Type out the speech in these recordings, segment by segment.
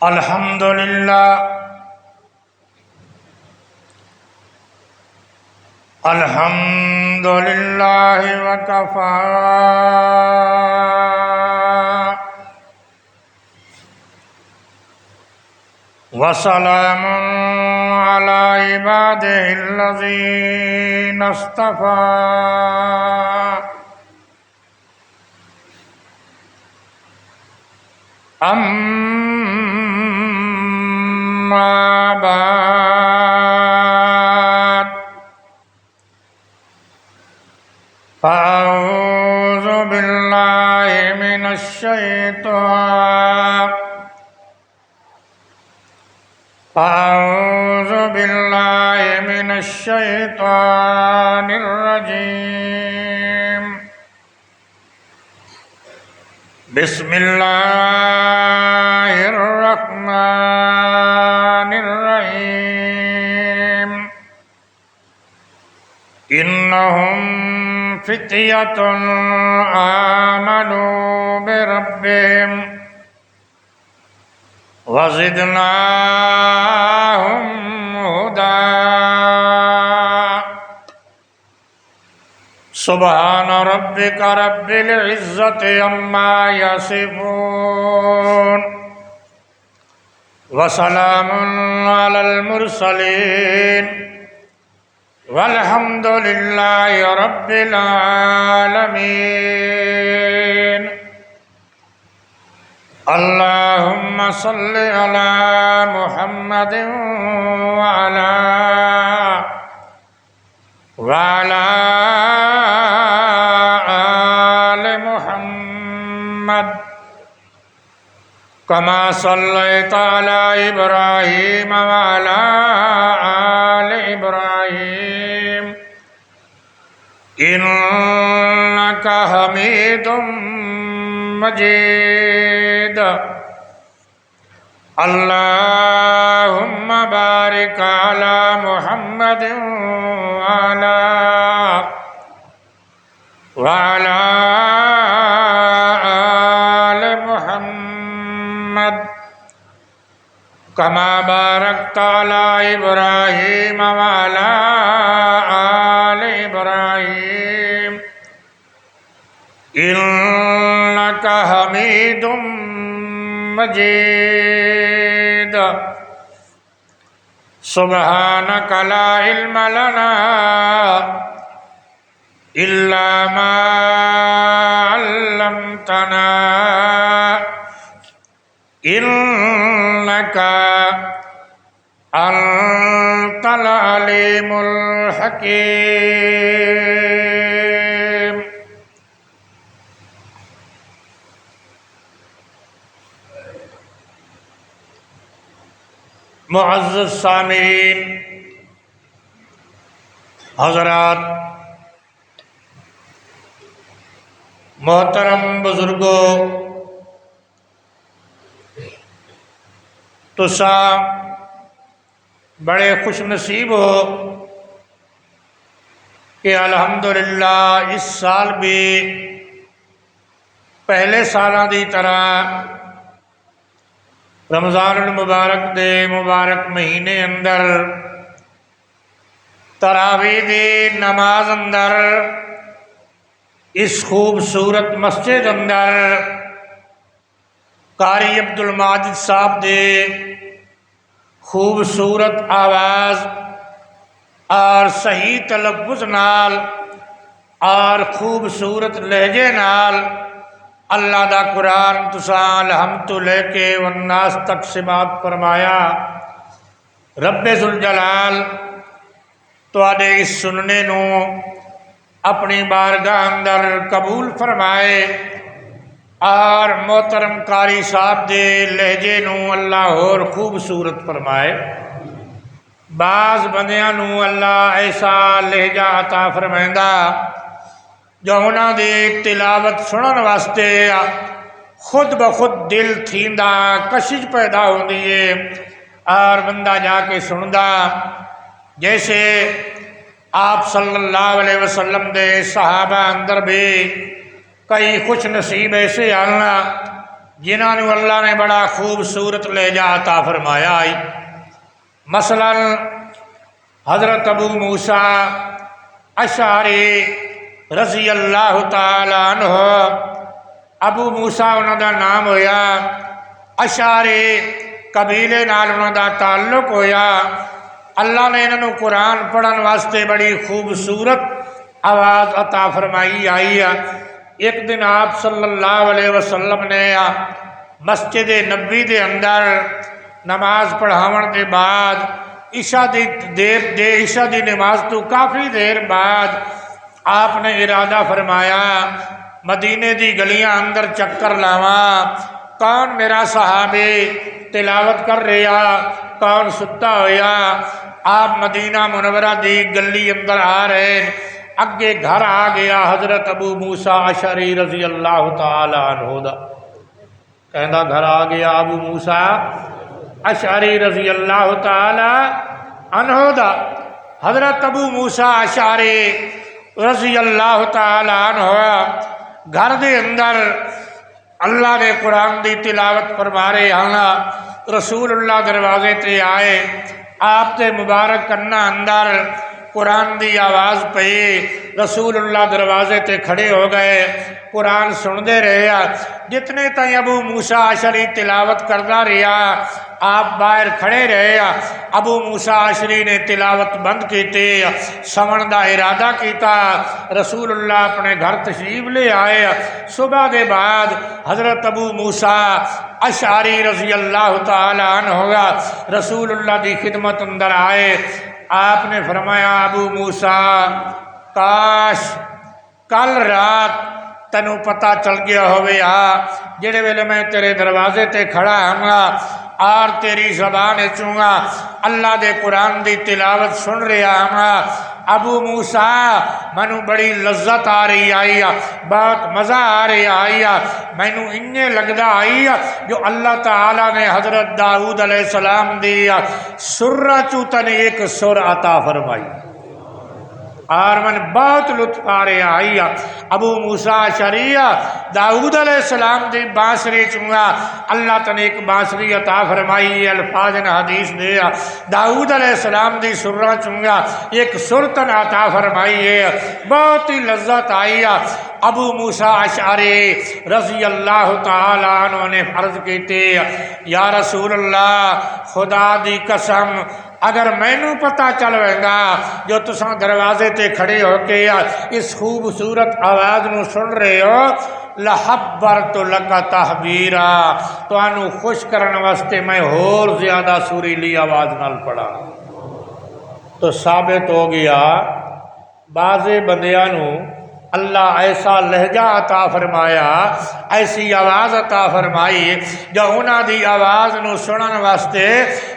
الحمد لله الحمد لله وكفى وسلام على عباده الذين اصطفى أما بعد فأعوذ بالله من الشيطان الرجيم بسم الله الرحمن الرحيم إنهم فتية آمنوا بربهم وزدناهم هدى سبحان ربك رب العزة عما يصفون وسلام على المرسلين والحمد لله رب العالمين اللهم صل على محمد وعلى آل محمد كما صليت على إبراهيم وعلى آل إبراهيم إنك حميد مجيد اللهم بارك على محمد وعلى آل محمد كما باركت على إبراهيم وعلى آل إبراهيم إنك حميد مجيد سبحانك لا علم لنا إلا ما علمتنا إنك أنت العليم الحكيم معزز سامعین، حضرات، محترم بزرگوں، تساں بڑے خوش نصیب ہو کہ الحمدللہ اس سال بھی پہلے سالاں دی طرح رمضان المبارک دے مبارک مہینے اندر تراویح دی نماز اندر اس خوبصورت مسجد اندر قاری عبدالماجد صاحب دے خوبصورت آواز اور صحیح تلفظ نال اور خوبصورت لہجے نال اللہ دا قرآن تساں الحمد لے کے والناس تک سماعت فرمایا۔ رب ذوالجلال تواڈے اس سننے نو اپنی بارگاہ اندر قبول فرمائے اور محترم قاری صاحب دے لہجے نو اللہ اور خوبصورت فرمائے۔ بعض بندیاں نو اللہ ایسا لہجہ عطا فرمائندا جو انہاں دی تلاوت سنن واسطے خود بخود دل تھیندا کشش پیدا ہوندی ہے اور بندہ جا کے سندا جیسے آپ صلی اللہ علیہ وسلم دے صحابہ اندر بھی کئی خوش نصیب ایسے آنا جنہاں نو اللہ نے بڑا خوبصورت لہجہ عطا فرمایا ہے۔ مثلا حضرت ابو موسیٰ اشعری رضی اللہ تعالی عنہ، ابو موسیٰ انہاں دا نام ہویا، اشعری قبیلے نال انہاں دا تعلق ہویا۔ اللہ نے انہاں نو قرآن پڑھن واسطے بڑی خوبصورت آواز عطا فرمائی آئی ہے۔ ایک دن آپ صلی اللہ علیہ وسلم نے مسجد نبی دے اندر نماز پڑھاون دے بعد عشاء دی نماز تو کافی دیر بعد آپ نے ارادہ فرمایا مدینے دی گلیاں اندر چکر لاواں، کون میرا صحابی تلاوت کر رہا، کون ستا ہویا۔ آپ مدینہ منورہ دی گلی اندر آ رہے، اگے گھر آ گیا حضرت ابو موسیٰ اشعری رضی اللہ تعالی عنہ دا، کہندا گھر آ گیا ابو موسیٰ اشعری رضی اللہ تعالی عنہ دا۔ حضرت ابو موسیٰ اشعری رضی اللہ تعالی عنہ گھر دے اندر اللہ نے قرآن دی تلاوت فرما رہے ہیں۔ رسول اللہ دروازے تے آئے، آپ تے مبارک کنا اندر قرآن دی آواز پئی، رسول اللہ دروازے تے کھڑے ہو گئے، قرآن سندے رہے۔ جتنے تائیں ابو موسیٰ اشعری تلاوت کردا رہا، آپ باہر کھڑے رہے۔ ابو موسیٰ اشعری نے تلاوت بند کیتی، سمن دا ارادہ کیتا، رسول اللہ اپنے گھر تشریف لے آئے۔ صبح دے بعد حضرت ابو موسیٰ اشعری رضی اللہ تعالی عنہ رسول اللہ دی خدمت اندر آئے۔ آپ نے فرمایا ابو موسیٰ کاش کل رات تینوں پتہ چل گیا ہوئے جڑے ویلے میں تیرے دروازے تے کھڑا ہوں اور تیری زبان چونگا اللہ دے قرآن دی تلاوت سن رہا ہوں، ابو موسیٰ مینوں بڑی لذت آ رہی آئی، بہت مزہ آ رہی آئی، مینوں انجے لگدا آئی جو اللہ تعالیٰ نے حضرت داؤد علیہ السلام دی سرہ چوتن ایک سر عطا فرمائی اور من بہت لطف آ رہے آئی۔ ابو موسیٰ اشعری داؤد علیہ السلام دی بانسری چونگا اللہ تنے ایک بانسری عطا فرمائی، الفاظ حدیث دے داؤد علیہ السلام دی سرہ چونگا ایک سرتن عطا فرمائی ہے، بہت ہی لذت آئی۔ ابو موسیٰ اشعری رضی اللہ تعالی عنہ نے عرض کیتے یا رسول اللہ خدا دی قسم اگر مینوں پتہ چلوے گا جو تساں دروازے تے کھڑے ہو کے اس خوبصورت آواز نو سن رہے ہو، لحبرت لک تحبیرا، تانوں خوش کرن واسطے میں اور زیادہ سریلی آواز نال پڑھا۔ تو ثابت ہو گیا بعضے بندیاں نو اللہ ایسا لہجہ عطا فرمایا، ایسی آواز عطا فرمائی جو انہاں دی آواز نو سنن واسطے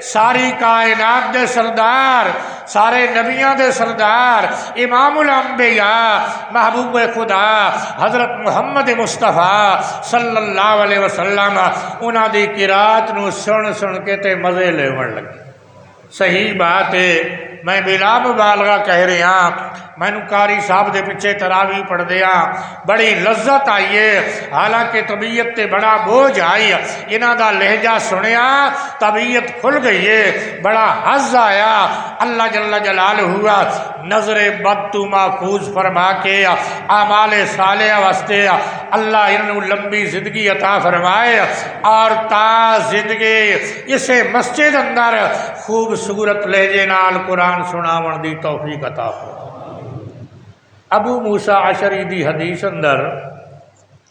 ساری کائنات دے سردار، سارے نبیاں دے سردار، امام الانبیاء، محبوب خدا حضرت محمد مصطفیٰ صلی اللہ علیہ وسلم انہاں دی قرات نو سن سن کے تے مزے لیون لگے۔ صحیح بات ہے، میں بلا مبالغہ کہہ رہا، مینوں قاری صاحب دے پیچھے تراویح پڑھ دیا بڑی لذت آئی ہے، حالانکہ طبیعت تے بڑا بوجھ آئی، انہاں دا لہجہ سنیا طبیعت کھل گئی ہے، بڑا حظ آیا۔ اللہ جل جلالہ نظر بد تو محفوظ فرما کے اعمال صالحہ واسطے اللہ انہوں لمبی زندگی عطا فرمائے اور تا زندگی اسے مسجد اندر خوبصورت لہجے نال قرآن سناون دی توفیق عطا فرمائے۔ ابو موسیٰ اشعری دی حدیث اندر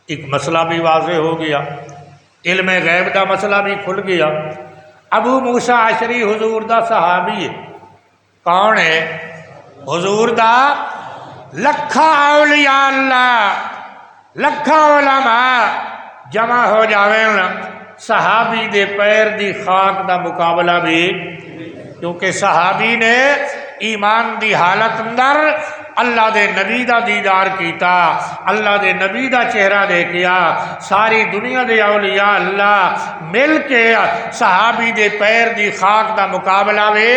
ایک مسئلہ بھی واضح ہو گیا، علم غیب دا مسئلہ بھی کھل گیا۔ ابو موسیٰ اشعری حضور دا صحابی ہے، کون ہے؟ حضور دا لکھا اولیاء اللہ، لکھا علماء جمع ہو جاویں صحابی دے پیر دی خاک دا مقابلہ بھی، کیونکہ صحابی نے ایمان دی حالت اندر اللہ دے نبی دا دیدار کیتا، اللہ دے نبی دا چہرہ دیکھیا، ساری دنیا دے اولیاء اللہ مل کے صحابی دے پیر دی خاک دا مقابلہ وے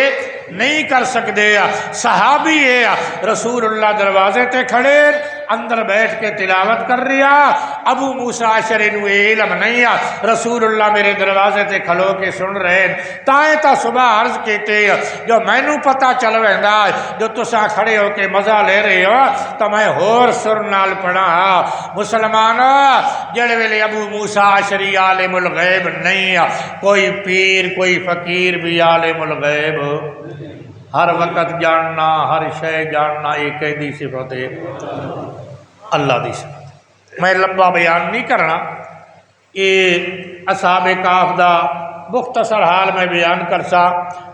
نہیں کر سکتے. صحابی ہے رسول اللہ دروازے تے کھڑے اندر بیٹھ کے تلاوت کر رہا. ابو موسیٰ اشعری نو علم نہیں رسول اللہ میرے دروازے تے کھلو کے سن رہے تائیں تا صبح عرض کیتے جو مینوں پتہ چل ویندا جو تساں کھڑے ہو کے مزہ لے رہے ہو تو میں ہور سر نال پڑھا. مسلمان جڑے ویلے ابو موسیٰ اشعری عالم الغیب نہیں کوئی پیر کوئی فقیر بھی عالم الغیب ہر وقت جاننا ہر شے جاننا ایک دی صفت ہے اللہ دی صفت. میں لمبا بیان نہیں کرنا یہ اصحاب کہف دا مختصر حال میں بیان کرسا.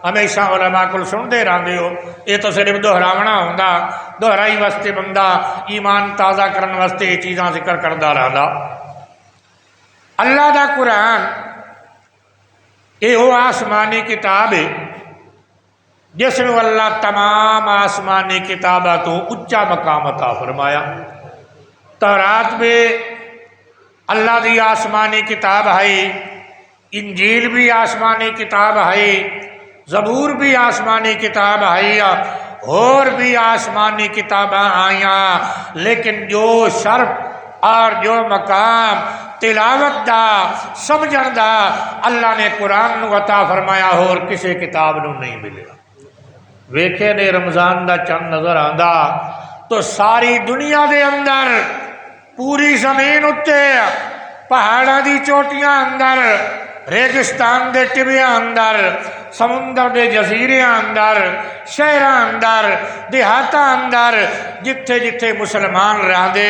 ہمیشہ علماء کو سنتے رہتے ہو یہ تو صرف دہراونا ہوتا دہرائی واسطے بندہ ایمان تازہ کرنے واسطے یہ چیزاں ذکر کرتا رہتا. اللہ دا قرآن یہ وہ آسمانی کتاب ہے جس میں اللہ تمام آسمانی کتابوں تو اچا مقام عطا فرمایا. تورات میں اللہ دی آسمانی کتاب ہے انجیل بھی آسمانی کتاب ہے زبور بھی آسمانی کتاب ہے اور بھی آسمانی کتاباں آئیاں لیکن جو شرف اور جو مقام تلاوت دا سمجھن دا اللہ نے قرآن نو عطا فرمایا اور کسی کتاب نو نہیں ملیا. ویکھے نے رمضان دا چند نظر آندا تو ساری دنیا دے اندر پوری زمین اتے پہاڑاں دی چوٹیاں اندر ریگستان دے ٹبیاں اندر سمندر دے جزیریاں اندر شہراں اندر دیہاتاں اندر جتھے جتھے مسلمان رہندے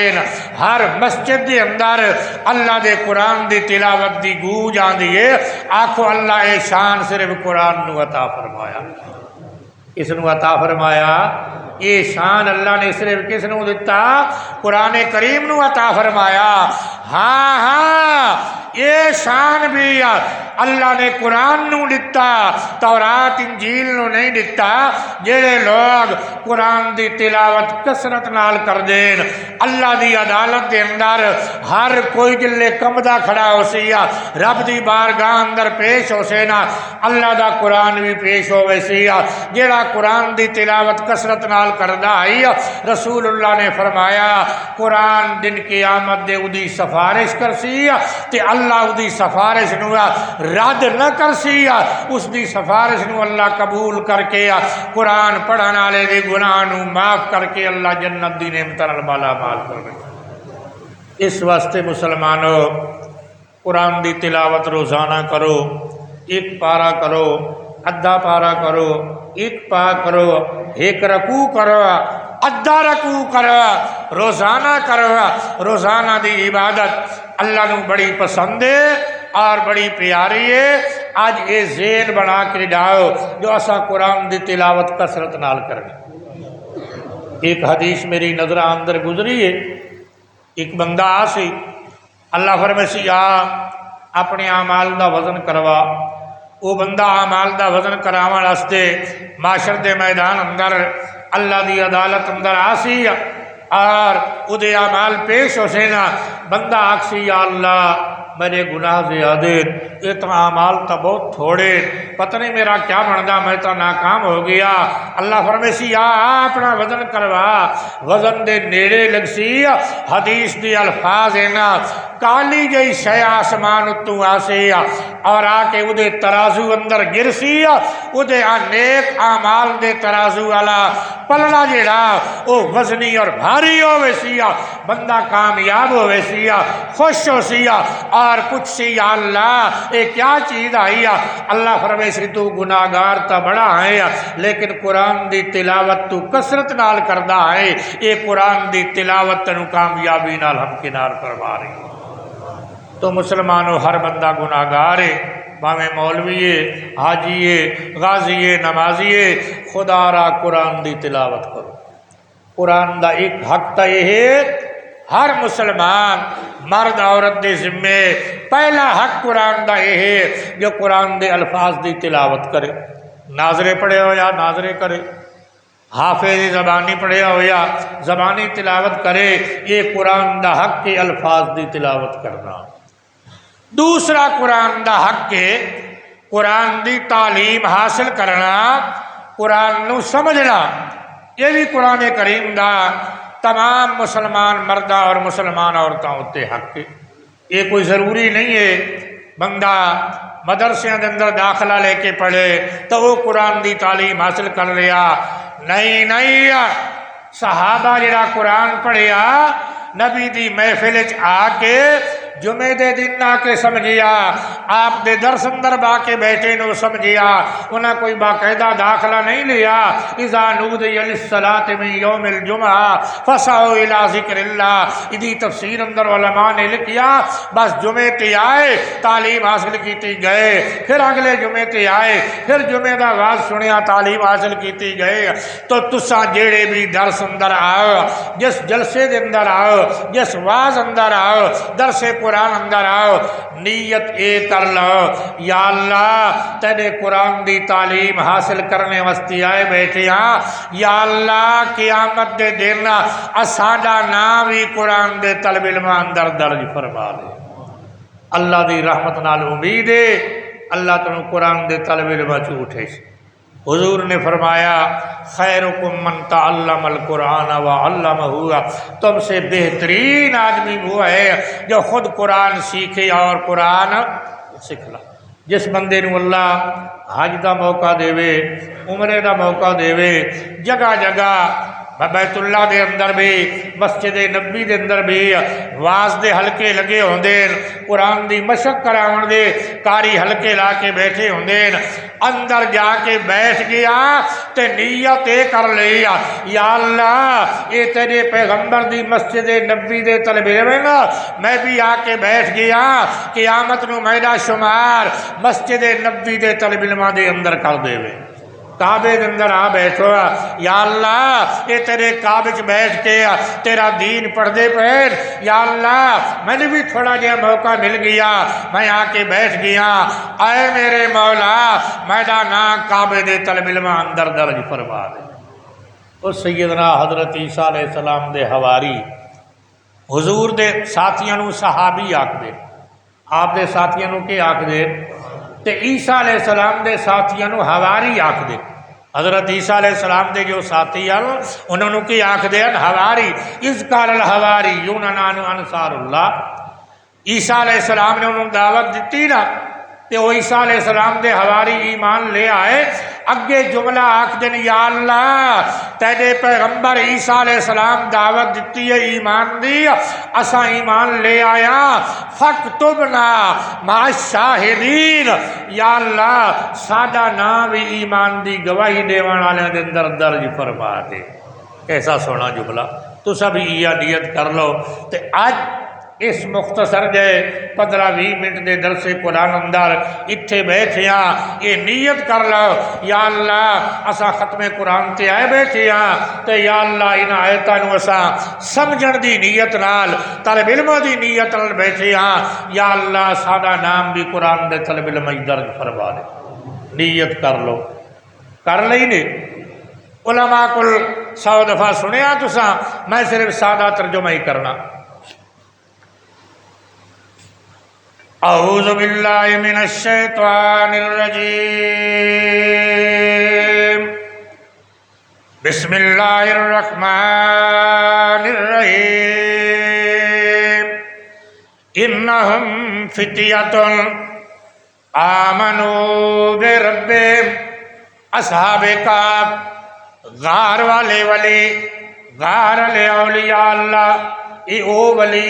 ہر مسجد دے اندر اللہ دے قرآن دی تلاوت دی گونج آندی ہے. آکھو اللہ اے شان صرف قرآن نو عطا فرمایا اس نو عطا فرمایا. یہ شان اللہ نے صرف کس نو دیتا قرآن کریم نو عطا فرمایا. ہاں ہاں یہ شان بھی اللہ نے قرآن نو دیتا تورات انجیل نو نہیں دیتا. جڑے لوگ قرآن دی تلاوت کثرت نال کر دین اللہ دی عدالت دے اندر ہر کوئی جلے کمدا کھڑا ہو سی رب دی بارگاہ اندر پیش ہو سی نا اللہ دا قرآن بھی پیش ہوئے سی. جڑا قرآن دی تلاوت کثرت نال کردا ہے رسول اللہ نے فرمایا قرآن دن قیامت دے اودی سفارش کرسی تے اللہ اودی سفارش نو رد نہ کرسی اس دی سفارش نو اللہ قبول کر کے قرآن پڑھن والے دے گناہ نو معاف کر کے اللہ جنت دی نعمتاں نال مالا مال کر دے. اس واسطے مسلمانوں قرآن دی تلاوت روزانہ کرو. ایک پارا کرو ادھا پارا کرو ایک پا کرو ایک رکوع کرو ادھا رکوع کرو روزانہ کرو. روزانہ دی عبادت اللہ نو بڑی پسند ہے اور بڑی پیاری ہے. آج یہ ذہن بنا کے ڈاؤ جو اسا قرآن دی تلاوت کثرت نال کریں. ایک حدیث میری نظر اندر گزری ہے ایک بندہ آسی اللہ فرمائے اپنے اعمال دا وزن کروا. وہ بندہ اعمال دا وزن کراون واسطے معاشر دے میدان اندر اللہ دی عدالت اندر آسی اور او دے اعمال پیش ہو سینا. بندہ آکسی یا اللہ میرے گناہ زیادہ یہ تو اعمال تو بہت تھوڑے پتہ نہیں میرا کیا بندا میں تو ناکام ہو گیا. اللہ فرمائے یا اپنا وزن کروا وزن دے نیڑے لگ سی. حدیث دی الفاظ ہے نا کالی جئی شے آسمان اتوں آسی اور آ کے وہ دے ترازو اندر گر سی. وہ دے نیک اعمال دے ترازو والا پلڑا جڑا وہ وزنی اور بھاری ہوئے سی. بندہ کامیاب ہوئے سی خوش ہو سی اور پوچھ سی یا اللہ یہ کیا چیز آئی. اللہ فرمائے سی تو گناہگار تا بڑا ہے لیکن قرآن دی تلاوت تو کثرت نال کردا ہے. یہ قرآن دی تلاوت تنو کامیابی نال ہم کنار فرما رہی. تو مسلمانوں ہر بندہ گناہگار ہے باویں مولوی ہے حاجی ہے غازی ہے نمازی ہے. خدا را قرآن دی تلاوت کرو. قرآن دا ایک حق تا یہ ہے ہر مسلمان مرد عورت دے ذمے پہلا حق قرآن دا یہ ہے جو قرآن دے الفاظ دی تلاوت کرے. ناظرے پڑھے ہو یا ناظرے کرے حافظ زبانی پڑھے ہو یا زبانی تلاوت کرے. یہ قرآن دا حق کے الفاظ دی تلاوت کرنا. دوسرا قرآن دا حق کے قرآن دی تعلیم حاصل کرنا قرآن نو سمجھنا، یہ بھی قرآن کریم دا تمام مسلمان مردہ اور مسلمان عورتوں اتنے حق ہے۔ یہ کوئی ضروری نہیں ہے بندہ مدرسے دے اندر داخلہ لے کے پڑھے تو وہ قرآن دی تعلیم حاصل کر لیا، نہیں، صحابہ جڑا قرآن پڑھیا نبی دی محفل آ کے جمعے دے دن آ کے سمجھیا، آپ دے درس اندر با کے بیٹھے نو سمجھیا، انہاں کوئی باقاعدہ داخلہ نہیں لیا۔ اذا نودی للصلاۃ من یوم الجمعہ فسعوا الی ذکر اللہ، ادی تفسیر اندر علماء نے لکھیا بس جمعے تے آئے تعلیم حاصل کیتی گئے، پھر اگلے جمعے تے آئے پھر جمعے دا واز سنیا تعلیم حاصل کیتی گئے۔ تو تساں جیڑے بھی درس اندر آؤ، جس جلسے دے اندر آؤ، جس واز اندر آؤ، درس قرآن اندر آؤ، نیت اے کر لو یا اللہ تیرے قرآن دی تعلیم حاصل کرنے واسطے آئے بیٹھے ہاں، یا اللہ قیامت دے دن ساڈا نام بھی قرآن دے طلب علم اندر درج فرما دے۔ اللہ دی رحمت نال امید ہے اللہ تنوں قرآن دے طلب علم چ اٹھے۔ حضور نے فرمایا خیرکم من تعلم القرآن وعلمہ، تم سے بہترین آدمی وہ ہے جو خود قرآن سیکھے اور قرآن سکھلا۔ جس بندے نو اللہ حج دا موقع دے، عمرے دا موقع دے، جگہ جگہ بیت اللہ دے اندر بھی مسجد نبی دے اندر بھی واز دے حلقے لگے ہوندے، قرآن دی مشق کراون دے کاری حلقے لا کے بیٹھے ہوندے، اندر جا کے بیٹھ گیا تے نیت اے کر لئی یا اللہ اے تیرے پیغمبر دی مسجد نبی دے طلب علم میں بھی آ کے بیٹھ گیا، قیامت نو میرا شمار مسجد نبی دے طلب علم دے اندر کر دے وے۔ کعبے دے اندر آ بیٹھو یا اللہ اے تیرے کعبے چ بیٹھ کے تیرا دین پڑھدے پیر، یا اللہ میں نے بھی تھوڑا جہا موقع مل گیا میں آ کے بیٹھ گیا، اے میرے مولا میرا نام کعبے دے طلب علم اندر درج فرما دے۔ اس سیدنا حضرت عیسیٰ علیہ السلام دے حواری حضور دے ساتھیاں نو صحابی آکھ دے، آپ دے ساتھیاں نو کے آکھ دے تے عیسیٰ علیہ السلام دے ساتھیاں نو حواری آکھ دے۔ حضرت عیسیٰ علیہ السلام دے جو ساتھی ہیں انہوں نے کی آکھ دے حواری، اذ قال الحواریون نحن انصار اللہ۔ عیسیٰ علیہ السلام نے انہوں دعوت دیتی نا تے وہ عیسیٰ علیہ السلام دے حواری ایمان لے آئے، اگے جملہ آکھ دن یا اللہ تیرے پیغمبر عیسیٰ علیہ السلام دعوت دیتی ہے ایمان دی، اساں ایمان لے آیا، فاکتبنا مع الشاہدین، یا اللہ ساڈا نام بھی ایمان دی گواہی دیوان والے دے اندر درج فرما دے۔ کیسا سونا جملہ، تو سب یہ نیت کر لو تے آج اس مختصر جے 15-20 منٹ دے درس قرآن اندر اتھے بیٹھے ہاں یہ نیت کر لو یا اللہ اسا ختم قرآن تے آئے بیٹھے ہاں تے یا اللہ ان آیتاں نو اسا سمجھن دی نیت نال طلب علم دی نیت نال بیٹھے ہاں، یا اللہ ساڈا نام بھی قرآن دے طلب علم درج فرما دے۔ نیت کر لو، کر لئی نے علماء کل 100 دفعہ سنیا تساں، میں صرف سادہ ترجمہ ہی کرنا۔ اعوذ باللہ من الشیطان الرجیم، بسم اللہ الرحمن الرحیم، انہم فتیۃ آمنوا بربہم، اصحاب کہف غار والے ولی، غار والے اولیاء اللہ، یہ او ولی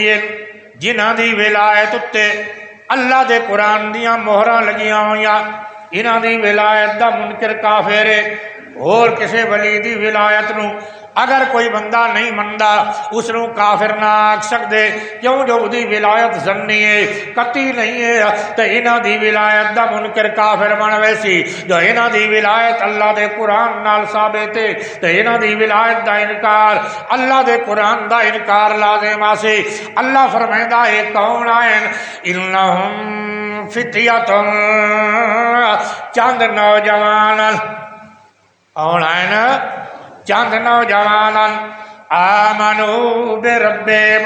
جنہاں دی ولایت اتے اللہ دے قرآن دیاں مہراں لگیاں ہویاں، انہاں دی ولایت دا منکر کافر ہے۔ اور کسے ولی دی ولایت نو اگر کوئی بندہ نہیں مندا اس نو کافر نہ آکھ سکدے، کیوں جو دی ولایت ظنی ہے قطعی نہیں ہے، تے انہاں دی ولایت دا منکر کافر بن ویسی جو انہاں دی ولایت اللہ دے قرآن نال ثابت ہے، تے انہاں دی ولایت دا انکار اللہ دے قرآن دا انکار لازم آسی۔ اللہ فرمائندا ہے کون آئین، انہم فتیۃ چند نوجوان، کون آئین چند نوجوان، آمنو بربہم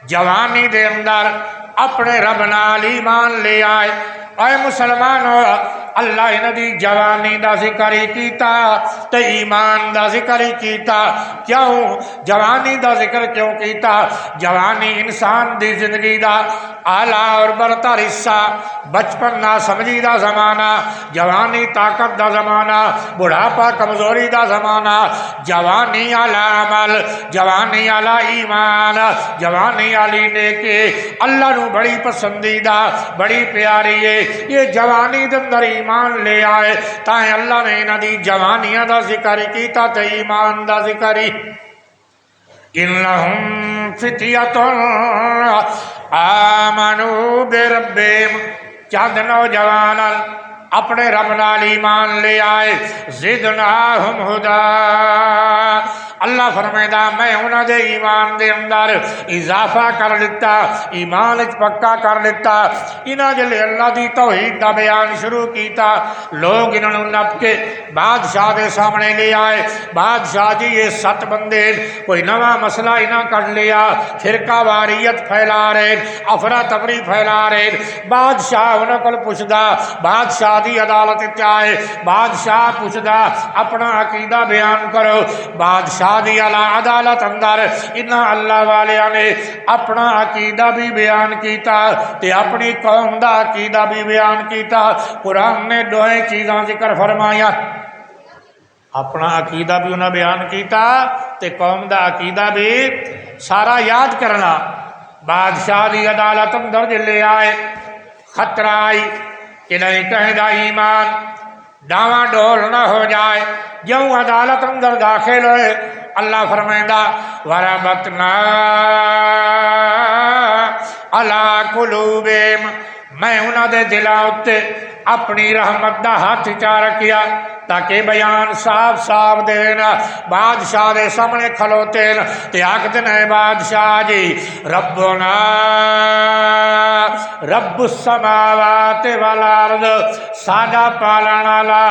جوانی دے اندر اپنے رب نال ایمان لے آئے۔ اے مسلمانو اللہ انہاں دی جوانی دا ذکر ہی کیتا تے ایمان دا ذکر ہی کیتا۔ کیوں جوانی دا ذکر کیوں کیتا؟ جوانی انسان دی زندگی دا اعلیٰ اور برتر حصہ، بچپن نہ سمجھی دا زمانہ، جوانی طاقت دا زمانہ، بڑھاپا کمزوری دا زمانہ، جوانی اعلی عمل، جوانی اعلی ایمان، جوانی علی نیکی اللہ نو بڑی پسندیدہ بڑی پیاری ہے۔ یہ جوانی دے اندر ایمان لے آئے تائیں اللہ نے انہاں دی جوانیاں دا ذکر کیتا تے ایمان دا ذکر ہی۔ انہم فتیۃ آمنوا بربہم، چند نوجوان اپنے رب نال ایمان لے آئے، زدناہم ہدا، اللہ فرمائدا میں انہاں دے ایمان دے اندر اضافہ کر لیتا، ایمان اچ پکا کر لیتا۔ انہاں جلے اللہ دی توحید دا بیان شروع کیتا، لوگ انہاں نوں نپ کے بادشاہ دے سامنے لے آئے، بادشاہ جی یہ 7 بندے کوئی نواں مسئلہ انہاں کر لیا، فرقہ واریت پھیلا رہے، افراتفری پھیلا رہے۔ بادشاہ انہاں کول پوچھدا، بادشاہ دی عدالت تے آئے، بادشاہ پوچھدا اپنا عقیدہ بیان کرو۔ بادشاہ دی عدالت اندر انہاں اللہ والیاں نے اپنا عقیدہ بھی بیان کیتا تے اپنی قوم دا عقیدہ بھی بیان کیتا۔ قرآن نے دوئیں چیزاں ذکر فرمایا، اپنا عقیدہ بھی انہاں بیان کیتا تے قوم دا عقیدہ بھی سارا یاد کرنا۔ بادشاہ دی عدالت اندر جلے آئے، خطرہ آئی کہ نہیں کہیں دا ایمان ڈاواں ڈول نہ ہو جائے۔ جوں عدالت اندر داخل ہوئے اللہ فرمائندا وربطنا علی قلوبہم، میں انہاں دے دلاں اتے اپنی رحمت دا ہاتھ چا رکھیا تاکہ بیان صاف صاف دینا۔ بادشاہ دے سامنے کھلوتے تے آکھدے نے بادشاہ جی ربنا رب السماوات والارض، ساڈا پالن والا،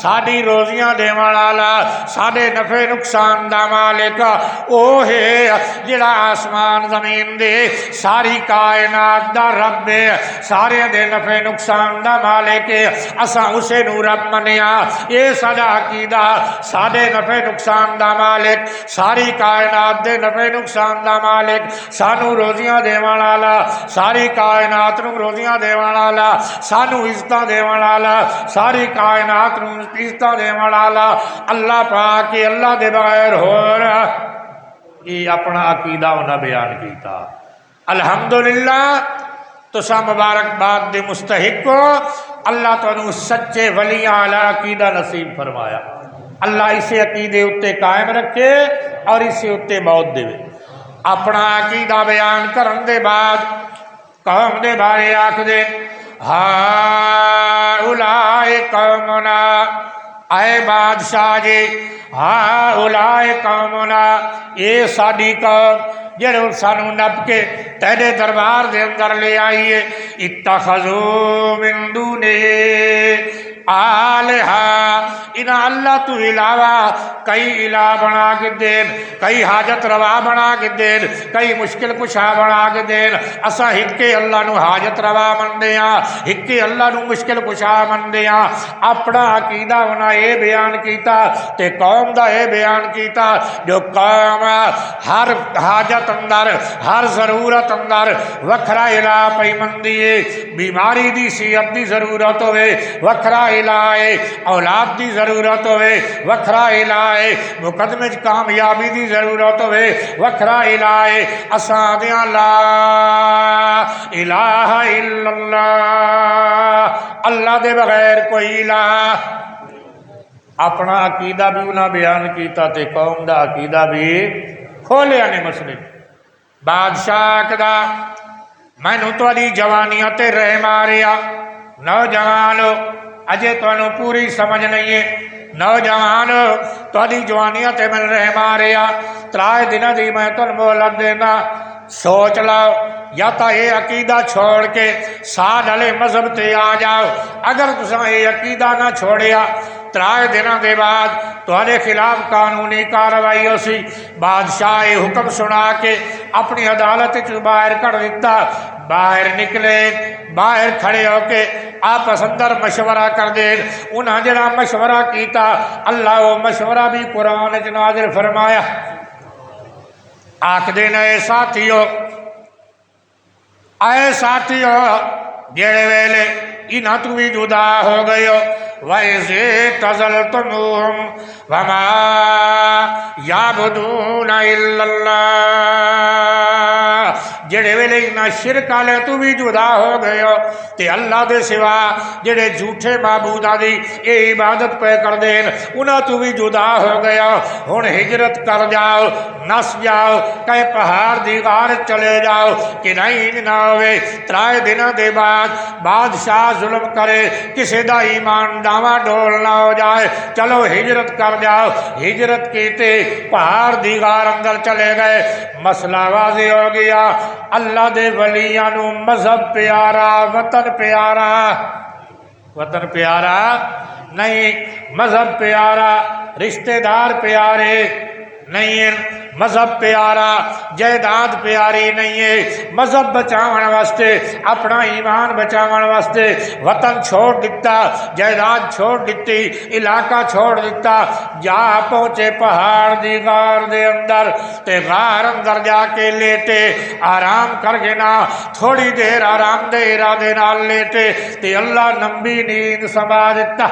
ساڈی روزیاں دیون والا، ساڈے نفع نقصان دا مالک او ہے جڑا آسمان زمین دے ساری کائنات دا رب ہے، سارے دے نفع نقصان دا مالک ہے۔ اساں اسے نو رب منیا، یہ ساڈا عقیدہ، ساڈے نفع نقصان دا مالک، ساری کائنات دے نفع نقصان دا مالک، سانو روزیاں دیون والا، ساری کائنات نو روزیاں دیون والا، سانو عزتاں دیون والا، ساری کائنات نو عزتاں دیون والا اللہ پاک کے اللہ دے بغیر ہور۔ یہ اپنا عقیدہ انہاں بیان کیتا۔ الحمدللہ تسا مبارکباد دے مستحق ہو، اللہ تانوں سچے ولیاں والا عقیدہ نصیب فرمایا۔ اللہ اسے عقیدے اتے قائم رکھے اور اسے اتے موت دے۔ اپنا عقیدہ بیان کرن دے بعد قوم دے بارے آکھ دے ہؤلاء قومنا، اے بادشاہ جی ہؤلاء قومنا، یہ ساڈی قوم جڑے سانو نپ کے تیرے دربار دے اندر لے آئیے، اتخذوا من دونہ آلہا، انہاں اللہ تو علاوہ کئی الہ بنا کے دین، کئی حاجت روا بنا کے دین، کئی مشکل کشا بنا کے دین۔ اساں ہکے اللہ نو حاجت روا مندیاں، ہکے اللہ نو مشکل کشا مندیاں۔ اپنا عقیدہ انہاں اے بیان کیتا تے قوم دا اے بیان کیتا جو قوم ہر حاجت اندر، ہر ضرورت اندر وکھرا الہ پئی مندیے، بیماری دی صحت دی ضرورت ہوئے وکھرا الہ ہے، اولاد دی ضرورت ہوئے وکھرا الہ ہے، مقدمے کامیابی دی ضرورت ہوئے وکھرا الہ ہے۔ اساں دیاں لا الہ الا اللہ، اللہ دے بغیر کوئی الہ۔ اپنا عقیدہ بھی انہاں بیان کیتا تے قوم دا عقیدہ بھی کھولیا نے مسئلے۔ بادشاہ آکھدا مینوں تہاڈی جوانیاں تے رحم آ رہا، نوجوانو اجے تانوں پوری سمجھ نہیں ہے، نوجوانو تہاڈی جوانیاں تے میں رحم آ رہا، 3 دناں دی میں تانوں مہلت دینا، سوچ لو یا تو یہ عقیدہ چھوڑ کے ساڈ والے مذہب تے آ جاؤ۔ اگر تساں یہ عقیدہ نہ چھوڑیا 3 دنوں کے بعد تہاڈے خلاف قانونی کارروائی ہو سی۔ بادشاہ یہ حکم سنا کے اپنی عدالت چ باہر کر دیتا۔ باہر نکلے، باہر کھڑے ہو کے آپس اندر مشورہ کر دے۔ انہاں جڑا مشورہ کیتا اللہ وہ مشورہ بھی قرآن وچ نازل فرمایا۔ آکھ دے اے ساتھیو، اے ساتھیو جڑے ویلے انہاں تو بھی جدا ہو گئے ہو، وَإِذِ اعْتَزَلْتُمُوهُمْ وَمَا يَعْبُدُونَ إِلَّا اللَّهَ، جڑے ویلے انہاں شرک والے تو بھی جدا ہو گئے ہو تے اللہ دے سوا جڑے جھوٹے معبوداں دی اے عبادت پہ کر دین انہاں تو بھی جدا ہو گئے ہو۔ ہن ہجرت کر جاؤ، نس جاؤ، کہیں پہاڑ دی غار چلے جاؤ کہ نہیں نہ ہوئے 3 دنوں دے بعد بادشاہ ظلم کرے، کسی دا ایمان ڈاواں ڈول نہ ہو جائے، چلو ہجرت کر جاؤ۔ ہجرت کیتے پہاڑ دی غار اندر چلے گئے، مسئلہ واضح ہو گیا۔ اللہ دے ولیاں نو مذہب پیارا، وطن پیارا، وطن پیارا نہیں، مذہب پیارا، رشتہ دار پیارے نہیں ہیں، مذہب پیارا، جائیداد پیاری نہیں ہے۔ مذہب بچاون واسطے، اپنا ایمان بچاون واسطے وطن چھوڑ دیتا، جائیداد چھوڑ دیتی، علاقہ چھوڑ دیتا، جا پہنچے پہاڑ دی غار دے اندر تے غار اندر جا کے لیٹے، آرام کر کے نا تھوڑی دیر آرام دے ارادے نال لیٹے تے اللہ لمبی نیند سما دیتا۔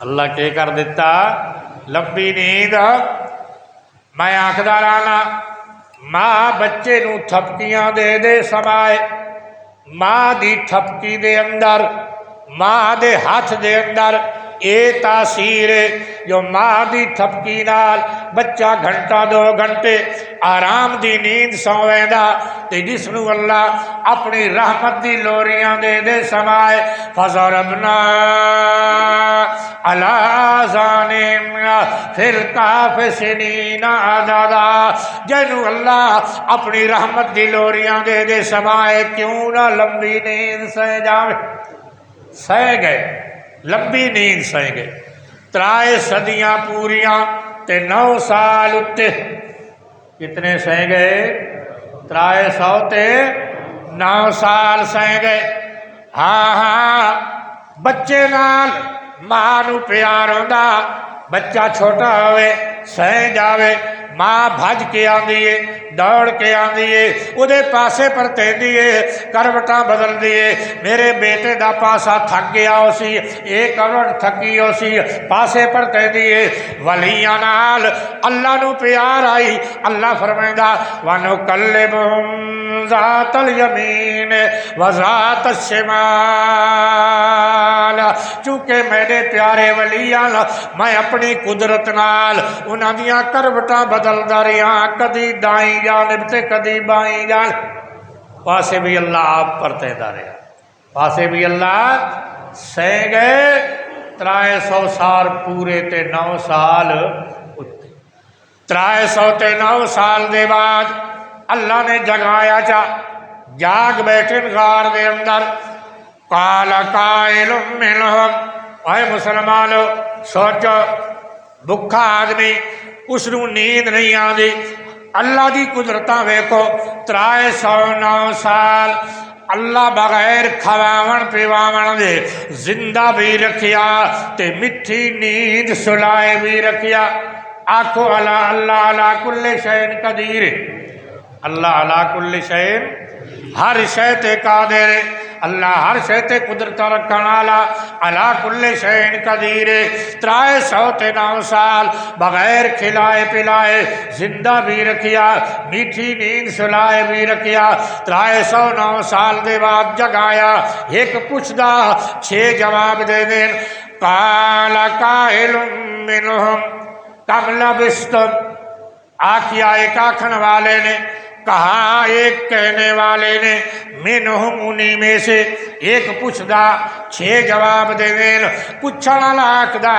اللہ کے کر دیتا لمبی نیند۔ میں آکھدا رہنا ماں بچے نو تھپکیاں دے دے سمائے، ماں دی تھپکی دے اندر، ماں دے ہاتھ دے اندر اے تاثیر ہے جو ماں دی تھپکی نال بچہ گھنٹہ 2 گھنٹے آرام دی نیند سویندا تے جس نو اللہ اپنی رحمت دی لوریاں دے دے سمائے۔ فضربنا علی آذانہم فی الکہف سنین عددا، جنو اللہ اپنی رحمت دی لوریاں دے دے سمائے کیوں نہ لمبی نیند سہ جاوے۔ سہ گئے، لمبی نیند سہ گئے، 3 صدیاں پوریاں تے 9 سال اتے، کتنے سہ گئے؟ 300 تے 9 سال سہ گئے۔ ہاں ہاں بچے نال ماں نو پیار ہوندا، بچہ چھوٹا ہوئے سہ جاوے، ماں بھج کے آندی ہے، دوڑ کے آندی ہے، او دے پاسے پر تیندی ہے، کروٹاں بدل دیے، میرے بیٹے دا پاسا تھک گیا ہو سی، ایک کروٹ تھکی ہو سی، پاسے پر تیندی ہے۔ ولیاں نال اللہ نو پیار آئی، اللہ فرمائندا وَنُقَلِّبُهُمْ ذَاتَ الْيَمِينِ وَذَاتَ الشِّمَالِ، چونکہ میرے پیارے ولیاں میں اپنی قدرت نال انہاں دیاں کروٹاں بدلدا رہیا، کدی دائیں جانب تے کدی بائیں جانب، پاسے بھی اللہ آپ پر تیندا رہا، پاسے بھی اللہ سہ گئے 300 سال پورے تے 9 سال اتے۔ 300 تے 9 سال دے بعد اللہ نے جگایا چا، جاگ بیٹھے غار دے اندر۔ قال قائل منہم، اے مسلمانو سوچو بکھا آدمی اس نو نیند نہیں آندی، اللہ دی قدرتاں ویکھو 309 سال اللہ بغیر کھواون پیواون دے زندہ بھی رکھیا تے مٹھی نیند سلائے بھی رکھیا۔ آکھو اللہ علی کل شیء قدیر، اللہ علی کل شیء، ہر شے تے قادر ہے، اللہ ہر شے تے قدرت رکھن والا، علی کل شیء قدیر۔ 309 سال بغیر کھلائے پلائے زندہ بھی رکھیا، میٹھی نیند سلائے بھی رکھیا۔ 309 سال دے بعد جگایا، ایک پوچھدا 6 جواب دے دین۔ قال قائل منہم کم لبستم، آکھیا ایک آکھن والے نے، کہا ایک کہنے والے نے، منہم انہی میں سے ایک پوچھدا 6 جواب دے دین۔ پوچھن والا آکھدا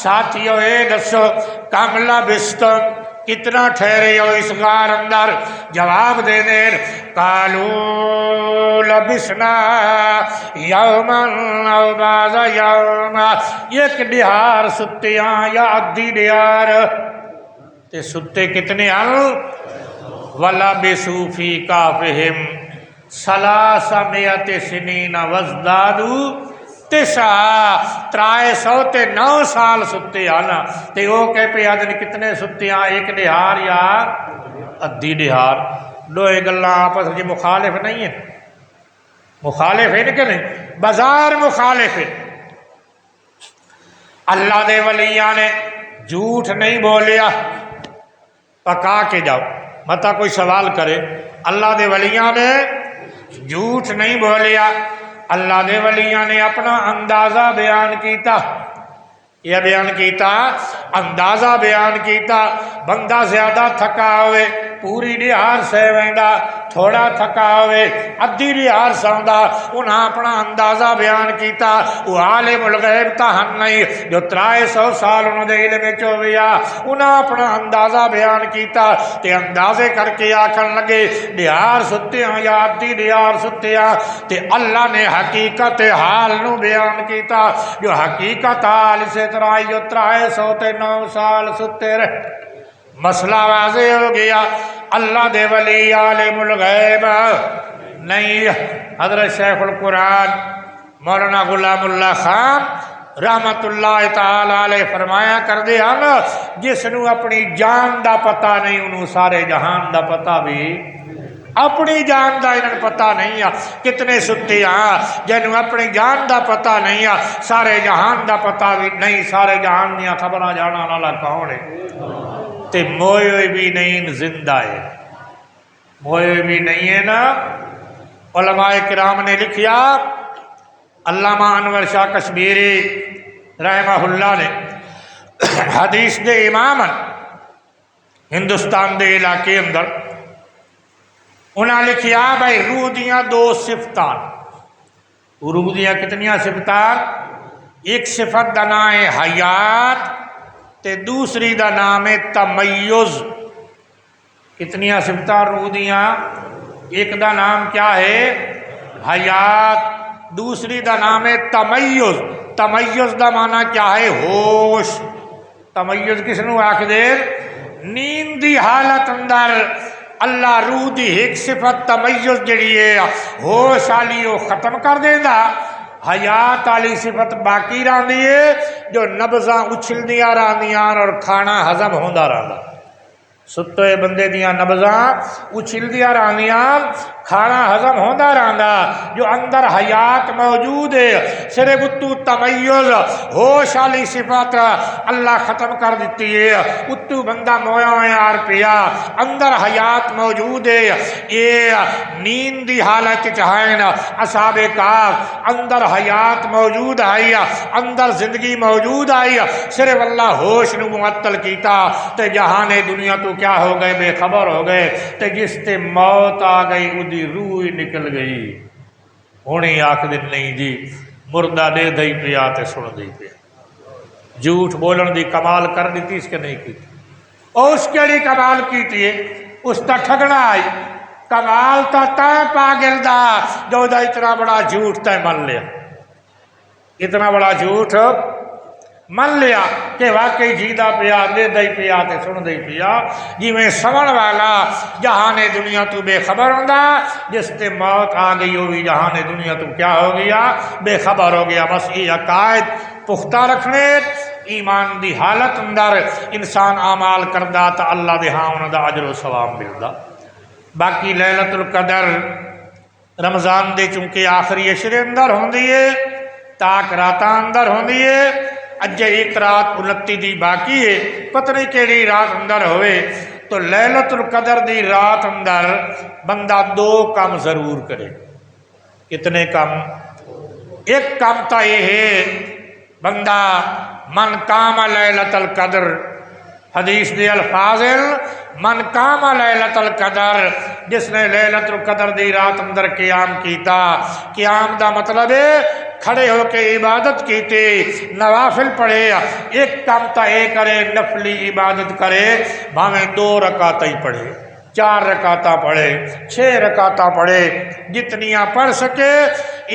ساتھیو اے دسو کم لبستم، کتنا ٹھہرے ہو اس غار اندر؟ جواب دے دین قالوا لبسنا یوما او بعض یوم، ایک دیہار ستیاں یا ادھی دیہار، تے ستے کتنے ہیں؟ وَلَبِثُوا فِي كَهْفِهِمْ 300 سنین وزدادو 309 سال ستے آنا تے وہ کہہ پہ آدھن کتنے ستے آن، ایک دہار یا ادھی دہار، دوئے گلہ آپس جی مخالف نہیں ہے، مخالف ہے کہ نہیں، بازار مخالف ہے۔ اللہ دے ولیاں نے جھوٹ نہیں بولیا، پکا کے جاؤ، متا کوئی سوال کرے، اللہ دے ولیاں نے جھوٹ نہیں بولیا، اللہ دے ولیاں نے اپنا اندازہ بیان کیتا، یہ بیان کیتا، اندازہ بیان کیتا، بندہ زیادہ تھکا ہوئے پوری دہار سے ویندا، تھوڑا تھکا ہوئے ادھی دہار سوندا، انہاں اپنا اندازہ بیان کیتا، وہ عالم الغیب تا ہن نہیں جو 300 سال انہوں دے علم چویا، انہاں اپنا اندازہ بیان کیتا تے اندازے کر کے آکھن لگے دہار ستے ہیں یا ادھی دہار ستے ہیں، تے اللہ نے حقیقت حال نو بیان کیتا، جو حقیقت حال سے طرح جو 309 سال ستے رہے، مسئلہ واضح ہو گیا۔ اللہ دے ولی عالم الغیب نہیں۔ حضرت شیخ القرآن مولانا غلام اللہ خان رحمت اللہ تعالی علیہ فرمایا کر دے ہن جس نو اپنی جان دا پتہ نہیں انہوں سارے جہان دا پتہ بھی، اپنی جان دا انہوں پتہ نہیں ہے کتنے ستے ہیں، جنہوں اپنی جان دا پتہ نہیں ہے سارے جہان دا پتہ بھی نہیں، سارے جہان دیا خبراں جانا والا کون ہے؟ تے موئے بھی نہیں زندہ ہے، موئے بھی نہیں ہے نا۔ علماء کرام نے لکھیا، علامہ انور شاہ کشمیری رحمہ اللہ نے حدیث دے امام ہندوستان دے علاقے اندر انہاں لکھیا بھائی روح دیاں 2 صفتان، روح دیاں کتنیاں صفتان؟ ایک صفت دا نام ہے حیات تے دوسری دا نام ہے تمیز۔ کتنیاں صفتان روح دیاں؟ ایک دا نام کیا ہے؟ حیات، دوسری دا نام ہے تمیز۔ تمیز دا معنی کیا ہے؟ ہوش۔ تمیز کس نو آکھ دے؟ نیند دی حالت اندر اللہ روح دی ایک صفت تمیز جڑی ہے ہوش والی وہ ختم کر دیندا، حیات والی صفت باقی رہندی ہے جو نبضاں اچھلدیاں رہندیاں اور کھانا ہضم ہوندا رہندا۔ ستے بندے دیاں نبضاں اچھلدیاں رہندیاں، کھانا ہضم ہوندا رہندا، جو اندر حیات موجود ہے صرف اتو تمیز ہوش والی صفت اللہ ختم کر دیتی ہے، اتو بندہ مویا یار پیا، اندر حیات موجود ہے۔ یہ نیند دی حالت چاہین اصحاب کہف اندر حیات موجود آئی، اندر زندگی موجود آئی، صرف اللہ ہوش نو معطل کیتا تے جہان دنیا تو کیا ہو گئے؟ بے خبر ہو گئے، تے جس تے موت آ گئی اودی روح نکل گئی، ہونی آکھ دن نہیں جی مردہ دے دئی پیا تے سن دئی پیا۔ جھوٹ بولن دی کمال کر دیتی اس کے نہیں کی، اور اس کے لیے کمال کی تھی اس تا ٹھگنا آئی، کمال تا تے پاگل دا جو دا اتنا بڑا جھوٹ تے من لیا، اتنا بڑا جھوٹ من لیا کہ واقعی جیدہ پیا دے دئی پیا تے سن دئی پیا، جی میں سمن والا جہان دنیا تو بے خبر ہوندا، جس تے موت آ گئی ہوئی جہان دنیا تو کیا ہو گیا؟ بے خبر ہو گیا۔ بس یہ عقائد پختہ رکھنے، ایمان دی حالت اندر انسان اعمال کردا تا اللہ دے ہاں انہاں دا اجر و ثواب ملدا۔ باقی لیلۃ القدر رمضان دے چونکہ آخری عشرے اندر ہوندی ہے، تاک راتاں اندر ہوندی ہے، اجے ایک رات 29 دی باقی ہے، پتہ نہیں کیڑی رات اندر ہوئے، تو لیلۃ القدر دی رات اندر بندہ 2 کام ضرور کرے۔ کتنے کام؟ ایک کام تا یہ ہے بندہ من کام لیلۃ القدر، حدیث دے الفاظ من کام لیلۃ القدر، جس نے لیلۃ القدر دی رات اندر قیام کیتا، قیام دا مطلب ہے کھڑے ہو کے عبادت کیتے، نوافل پڑھے، ایک کام تا اے کرے نفلی عبادت کرے، بھاویں 2 رکعتیں پڑھے، 4 رکعتاں پڑھے، 6 رکعتاں پڑھے، جتنیاں پڑھ سکے۔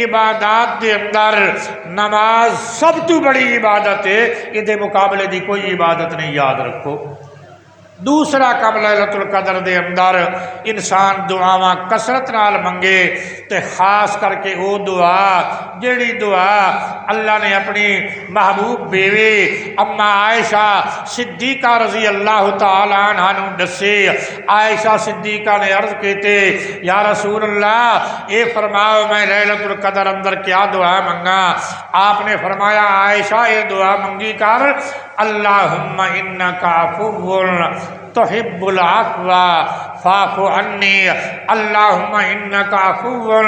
عبادات دے اندر نماز سب تو بڑی عبادت ہے، یہ دے مقابلے دی کوئی عبادت نہیں، یاد رکھو۔ دوسرا کم لیلۃ القدر دے اندر انسان دعاواں کثرت نال منگے تے خاص کر کے وہ دعا جیڑی دعا اللہ نے اپنی محبوب بیوی اما عائشہ صدیقہ رضی اللہ تعالی عنہ نو دسے۔ عائشہ صدیقہ نے عرض کیتے یا رسول اللہ اے فرماؤ میں لیلۃ القدر اندر کیا دعا منگا؟ آپ نے فرمایا عائشہ یہ دعا منگی کر اللہم انک عفو تحب العفو فاعف عنی، اللہم انک عفو،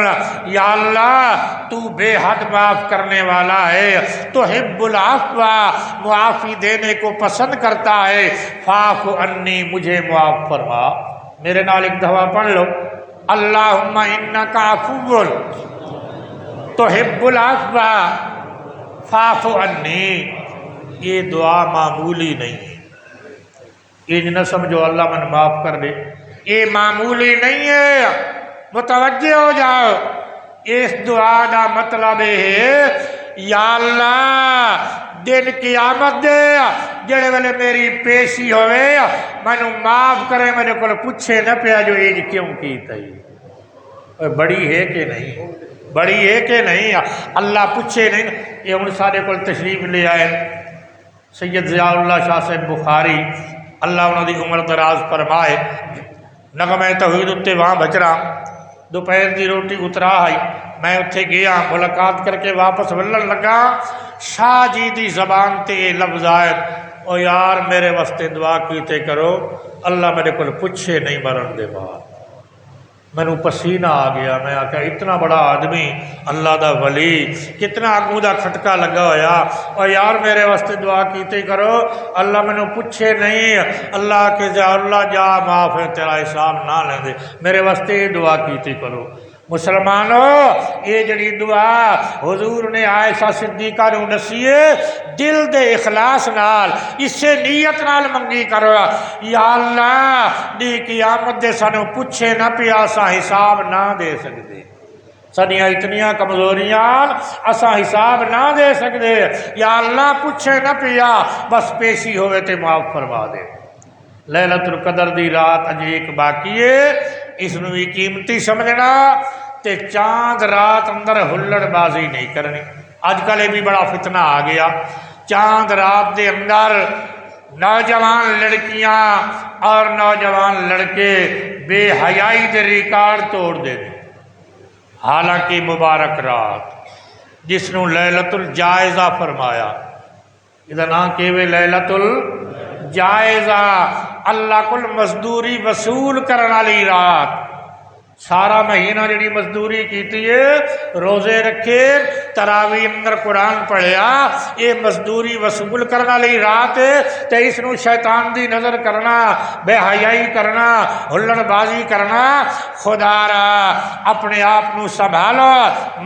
یا اللہ تو بے حد معاف کرنے والا ہے، تحب العفو معافی دینے کو پسند کرتا ہے، فاعف عنی مجھے معاف فرما۔ میرے نال ایک دفعہ پڑھ لو، اللہم انک عفو تحب العفو فاعف عنی۔ یہ دعا معمولی نہیں ہے، یہ نہ سمجھو اللہ من معاف کر دے، یہ معمولی نہیں ہے، متوجہ ہو جاؤ۔ اس دعا دا مطلب ہے یا اللہ دن قیامت دے جڑے ویلے میری پیشی ہوئے مینو معاف کرے، میرے کو پوچھے نہ پیا جو یہ کیوں کیتا ہے، بڑی ہے کہ نہیں، بڑی ہے کہ نہیں، اللہ پوچھے نہیں۔ یہ ہوں سارے کو تشریف لے آئے سید ضیاء اللہ شاہ صاحب بخاری، اللہ انہوں دی عمر دراز فرمائے، نغمہ توحید اتنے وہاں بچ رہا، دوپہر دی روٹی اترا آئی، میں اتھے گیا ملاقات کر کے واپس ولن لگا، شاہ جی دی زبان تے یہ لفظ آئے او یار میرے واسطے دعا کیتے کرو، اللہ میرے کو پوچھے نہیں مرن دے بعد۔ میں نے پسینہ آ گیا، میں آکھا اتنا بڑا آدمی اللہ دا ولی کتنا اگوں دا کھٹکا لگا ہویا، اور یار میرے واسطے دعا کیتے کرو اللہ میں نے پوچھے نہیں، اللہ کے جا اللہ جا معاف ہے تیرا حساب نہ لیں دے، میرے واسطے دعا کیتے کرو۔ مسلمانوں یہ جڑی دعا حضور نے عائشہ صدیقہ نو دسیے دل دے اخلاص نال اسے نیت نال منگی کرو، یا اللہ دی قیامت دے سانو پوچھے نہ پیا اساں حساب نہ دے سکتے، سانیاں اتنیاں کمزوریاں اساں حساب نہ دے سکتے، یا اللہ پوچھے نہ پیا بس پیشی ہوئے تے معاف فرما دے۔ لیلۃ القدر دی رات اجے ایک باقی ہے، اس نو بھی قیمتی سمجھنا تے چاند رات اندر ہلڑ بازی نہیں کرنی۔ اج کل یہ بھی بڑا فتنہ آ گیا، چاند رات دے اندر نوجوان لڑکیاں اور نوجوان لڑکے بے حیائی دے ریکارڈ توڑ دے دیں، حالانکہ مبارک رات جس نو لیلۃ الجائزہ فرمایا، یہ نام کیوے لیلۃ الجائزہ، اللہ کل مزدوری وصول کرنے والی رات، سارا مہینہ جڑی مزدوری کیتی ہے، روزے رکھے، تراویح اندر قرآن پڑھیا، یہ مزدوری وصول کرنے والی رات ہے، تے اس نو شیطان دی نظر کرنا، بے حیائی کرنا، ہلن بازی کرنا، خدا را اپنے آپ نو سنبھالو،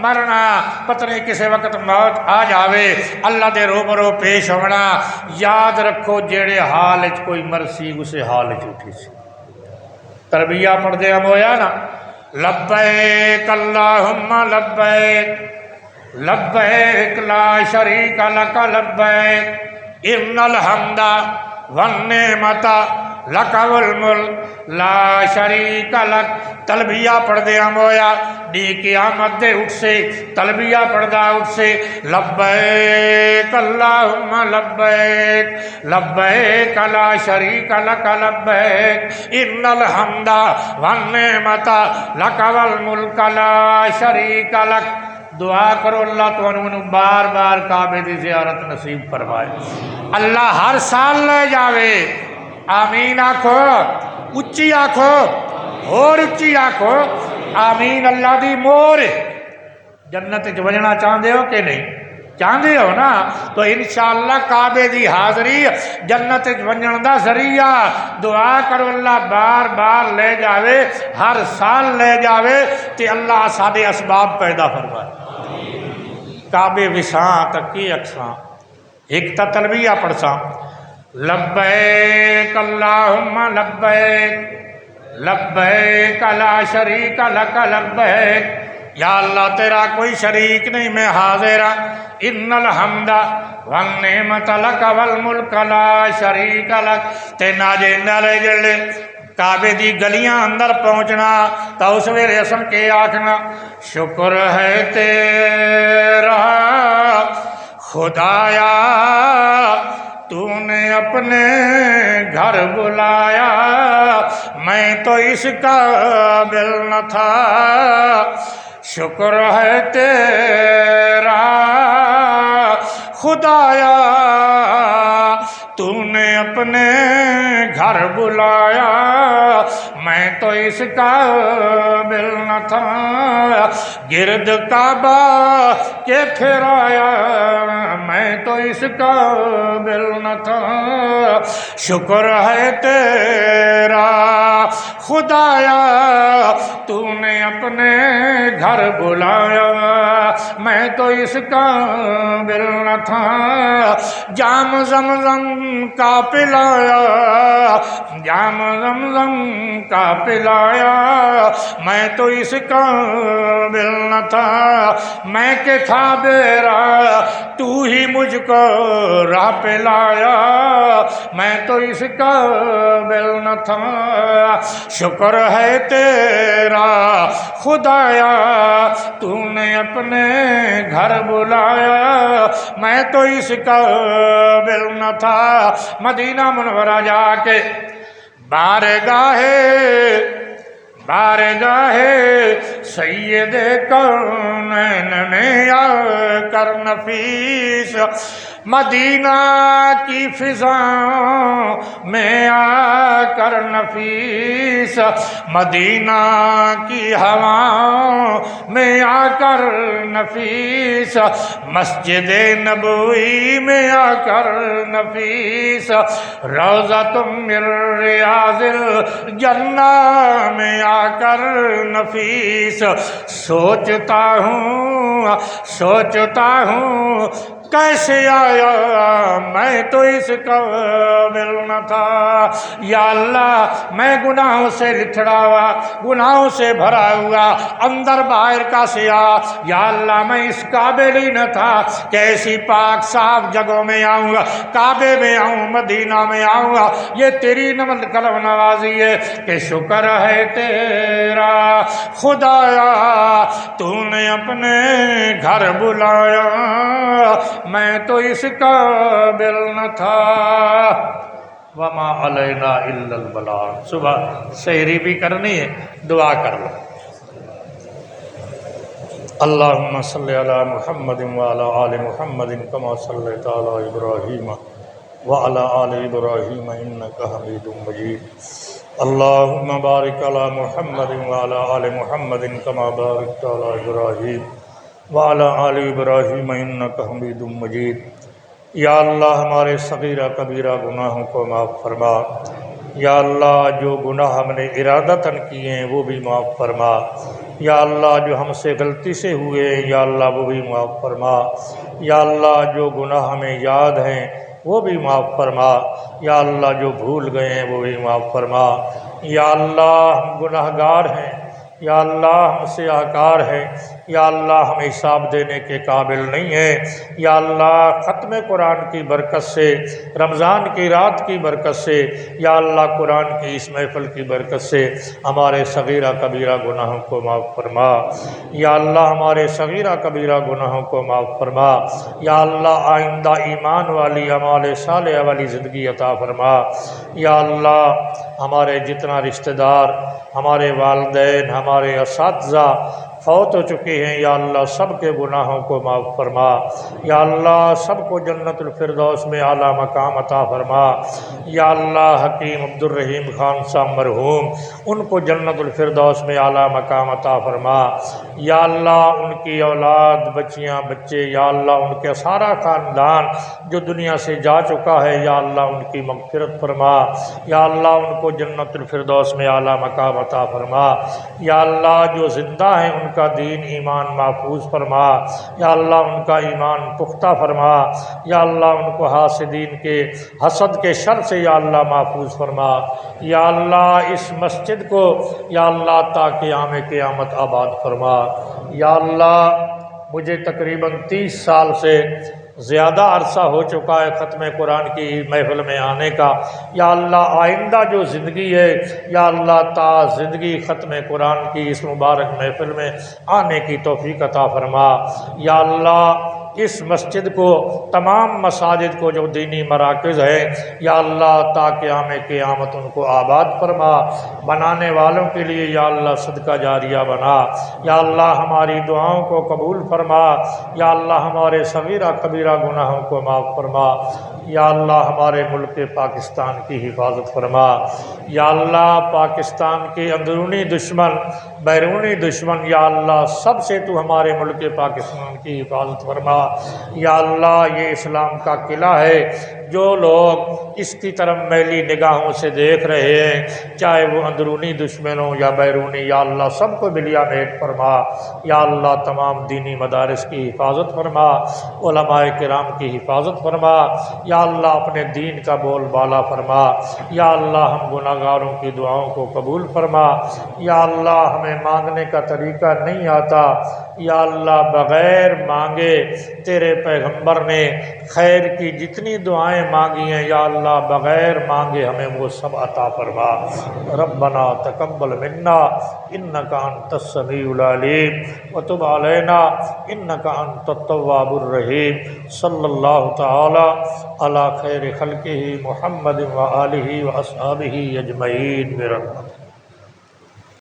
مرنا پتہ نہیں کسے وقت موت آ جاوے، اللہ دے روبرو پیش ہونا، یاد رکھو جیڑے حال وچ کوئی مرسی اسے حال وچ اٹھی سی۔ تربیہ پڑھدے ہم ہویا نا، لبیک اللہم لبیک لبیک لا شریک لک لبیک ان الحمد والنعمت لک والملک لا شریک لک۔ تلبیہ پڑھدے ہم ہویا دی قیامت دے اٹھ سے تلبیہ پڑھدا اٹھ سے، لبیک اللہم لبیک لبیک لا شریک لک لبیک ان الحمد والنعمت لک والملک لا شریک لک۔ دعا کرو اللہ تو بار بار کعبے دی زیارت نصیب فرمائے، اللہ ہر سال لے جاوے، آمین آکھو، اچھی آکھو اور اچھی آکھو، آمین اللہ دی مور۔ جنت وجنا چاہتے ہو کہ نہیں چاہتے ہو نا، تو انشاءاللہ کعبے دی حاضری جنت ونجن دا ذریعہ، دعا کرو اللہ بار بار لے جاوے، ہر سال لے جاوے، تے اللہ سادے اسباب پیدا فرمائے۔ کعبے وساں تکی اکساں ایک تا تلبیہ پڑھساں، لبیک اللہم لبیک لبیک لا شریک لک لبیک یا اللہ تیرا کوئی شریک نہیں، میں حاضر ان الحمد والنعمت لک والملک لا شریک لک۔ تے ناجے نالے جڑے کعبے دی گلیاں اندر پہنچنا تو اس ویلے اسم کے آکھنا شکر ہے تیرا خدایا تو نے اپنے گھر بلایا، میں تو اس قابل نہ تھا، شکر ہے تیرا خدایا تو نے اپنے گھر بلایا، میں تو اس قابل نہ تھا، گرد کعبہ کے پھرایا، میں تو اس قابل نہ تھا، شکر ہے تیرا خدایا تو نے اپنے گھر بلایا، میں تو اس قابل نہ تھا، جام زمزم کا پلایا، جام زمزم کا پلایا، میں تو اس قابل نہ تھا، میں کہ تھا بیرا تو ہی مجھ کو راہ پلایا، میں تو اس قابل نہ تھا، شکر ہے تیرا خدایا تو نے اپنے گھر بلایا، میں تو اس قابل نہ تھا۔ مدینہ منورہ جا کے بارگاہ سید کونین میں آ کر نفیس، مدینہ کی فضاؤں میں آ کر نفیس، مدینہ کی ہواؤں میں آ کر نفیس، مسجد نبوی میں آ کر نفیس، روضۃ من ریاض الجنہ میں آ کر نفیس، سوچتا ہوں کیسے آیا میں تو اس قابل نہ تھا، یا اللہ میں گناہوں سے لتھڑا ہوا، گناہوں سے بھرا ہوا، اندر باہر کا سیاہ، یا اللہ میں اس قابل ہی نہ تھا کہ ایسی پاک صاف جگہوں میں آؤں گا، کعبے میں آؤں، مدینہ میں آؤں گا، یہ تیری نمت قلم نوازی ہے کہ شکر ہے تیرا خدایا تو نے اپنے گھر بلایا، میں تو اس قابل نہ تھا، وما علینا الا البلاغ۔ صبح سحری بھی کرنی ہے، دعا کر لو۔ اللہم صلی علی محمد وعلی آل محمد کما صلیت علی ابراہیم وعلی آل ابراہیم انک حمید مجید، اللہم بارک علی محمد وعلی آل محمد کما بارکت علی ابراہیم وعلی آل ابراہیم انک حمید مجید۔ یا اللہ ہمارے صغیرہ کبیرہ گناہوں کو معاف فرما، یا اللہ جو گناہ ہم نے ارادتاً کیے ہیں وہ بھی معاف فرما، یا اللہ جو ہم سے غلطی سے ہوئے یا اللہ وہ بھی معاف فرما، یا اللہ جو گناہ ہمیں یاد ہیں وہ بھی معاف فرما، یا اللہ جو بھول گئے ہیں وہ بھی معاف فرما، یا اللہ ہم گناہ گار ہیں، یا اللہ ہم سیاہکار ہیں، یا اللہ ہم حساب دینے کے قابل نہیں ہیں، یا اللہ ختم قرآن کی برکت سے، رمضان کی رات کی برکت سے، یا اللہ قرآن کی اس محفل کی برکت سے ہمارے صغیرہ کبیرہ گناہوں کو معاف فرما، یا اللہ ہمارے صغیرہ کبیرہ گناہوں کو معاف فرما، یا اللہ آئندہ ایمان والی اعمال صالحہ والی زندگی عطا فرما، یا اللہ ہمارے جتنا رشتہ دار، ہمارے والدین، ہمارے اساتذہ فوت ہو چکے ہیں، یا اللہ سب کے گناہوں کو معاف فرما، یا اللہ سب کو جنت الفردوس میں اعلیٰ مقام عطا فرما، یا اللہ حکیم عبدالرحیم خان صاحب مرحوم ان کو جنت الفردوس میں اعلیٰ مقام عطا فرما، یا اللہ ان کی اولاد، بچیاں، بچے، یا اللہ ان کے سارا خاندان جو دنیا سے جا چکا ہے، یا اللہ ان کی مغفرت فرما، یا اللہ ان کو جنت الفردوس میں اعلیٰ مقام عطا فرما، یا اللہ جو زندہ ہیں ان کا دین ایمان محفوظ فرما، یا اللہ ان کا ایمان پختہ فرما، یا اللہ ان کو حاسدین کے حسد کے شر سے یا اللہ محفوظ فرما، یا اللہ اس مسجد کو یا اللہ تا قیام قیامت آباد فرما۔ یا اللہ مجھے تقریباً 30 سال سے زیادہ عرصہ ہو چکا ہے ختم قرآن کی محفل میں آنے کا، یا اللہ آئندہ جو زندگی ہے یا اللہ تا زندگی ختم قرآن کی اس مبارک محفل میں آنے کی توفیق عطا فرما۔ یا اللہ اس مسجد کو، تمام مساجد کو جو دینی مراکز ہیں یا اللہ تا قیام قیامت ان کو آباد فرما، بنانے والوں کے لیے یا اللہ صدقہ جاریہ بنا، یا اللہ ہماری دعاؤں کو قبول فرما، یا اللہ ہمارے صغیرہ کبیرہ گناہوں کو معاف فرما، یا اللہ ہمارے ملک پاکستان کی حفاظت فرما، یا اللہ پاکستان کے اندرونی دشمن، بیرونی دشمن یا اللہ سب سے تو ہمارے ملک پاکستان کی حفاظت فرما۔ یا اللہ یہ اسلام کا قلعہ ہے، جو لوگ اس کی طرف میلی نگاہوں سے دیکھ رہے ہیں، چاہے وہ اندرونی دشمن ہوں یا بیرونی، یا اللہ سب کو بلیا میٹ فرما، یا اللہ تمام دینی مدارس کی حفاظت فرما، علماء کرام کی حفاظت فرما، یا اللہ اپنے دین کا بول بالا فرما، یا اللہ ہم گناہ گاروں کی دعاؤں کو قبول فرما، یا اللہ ہمیں مانگنے کا طریقہ نہیں آتا، یا اللہ بغیر مانگے تیرے پیغمبر نے خیر کی جتنی دعائیں مانگی ہیں یا اللہ بغیر مانگے ہمیں وہ سب عطا فرما۔ ربنا تقبل منا انک انت السمیع العلیم وتب علینا انک انت التواب الرحیم۔ صلی اللہ تعالی علی خیر خلقہ محمد و آلہ و اصحابہ اجمعین برحمتہ۔